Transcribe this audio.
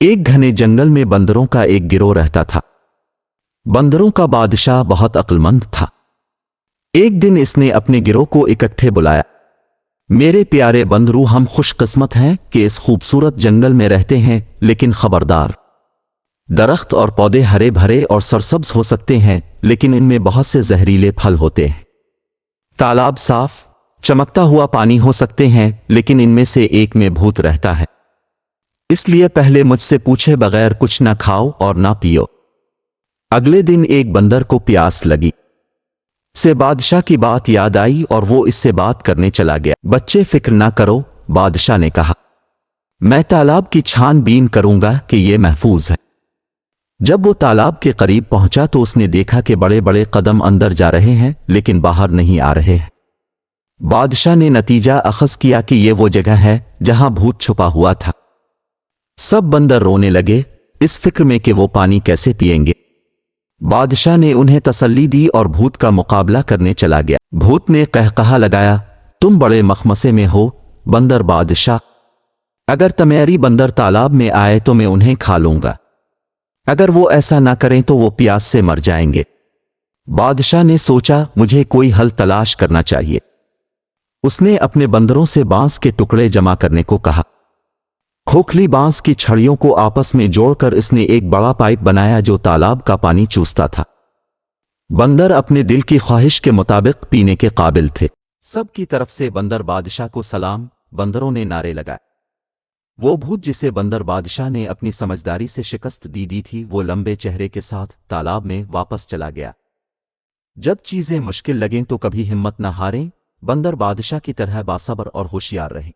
एक घने जंगल में बंदरों का एक गिरोह रहता था। बंदरों का बादशाह बहुत अक्लमंद था। एक दिन इसने अपने गिरोह को इकट्ठे बुलाया। मेरे प्यारे बंदरू, हम खुशकिस्मत हैं कि इस खूबसूरत जंगल में रहते हैं, लेकिन खबरदार, दरख्त और पौधे हरे भरे और सरसब्ज हो सकते हैं, लेकिन इनमें बहुत से जहरीले फल होते हैं। तालाब साफ चमकता हुआ पानी हो सकते हैं, लेकिन इनमें से एक में भूत रहता है। इसलिए पहले मुझसे पूछे बगैर कुछ ना खाओ और ना पियो। अगले दिन एक बंदर को प्यास लगी। से बादशाह की बात याद आई और वो इससे बात करने चला गया। बच्चे, फिक्र ना करो, बादशाह ने कहा, मैं तालाब की छानबीन करूंगा कि ये महफूज है। जब वो तालाब के करीब पहुंचा तो उसने देखा कि बड़े बड़े कदम अंदर जा रहे हैं, लेकिन बाहर नहीं आ रहे हैं। बादशाह ने नतीजा अखज़ किया कि ये वो जगह है जहां भूत छुपा हुआ था। सब बंदर रोने लगे, इस फिक्र में कि वो पानी कैसे पिएंगे। बादशाह ने उन्हें तसल्ली दी और भूत का मुकाबला करने चला गया। भूत ने कहकहा लगाया, तुम बड़े मखमसे में हो बंदर बादशाह। अगर तमेरी बंदर तालाब में आए तो मैं उन्हें खा लूंगा। अगर वो ऐसा ना करें तो वो प्यास से मर जाएंगे। बादशाह ने सोचा, मुझे कोई हल तलाश करना चाहिए। उसने अपने बंदरों से बांस के टुकड़े जमा करने को कहा। खोखली बांस की छड़ियों को आपस में जोड़कर इसने एक बड़ा पाइप बनाया जो तालाब का पानी चूसता था। बंदर अपने दिल की ख्वाहिश के मुताबिक पीने के काबिल थे। सब की तरफ से बंदर बादशाह को सलाम, बंदरों ने नारे लगाए। वो भूत जिसे बंदर बादशाह ने अपनी समझदारी से शिकस्त दी थी, वो लंबे चेहरे के साथ तालाब में वापस चला गया। जब चीजें मुश्किल लगें तो कभी हिम्मत न हारें, बंदर बादशाह की तरह बासबर और होशियार रहें।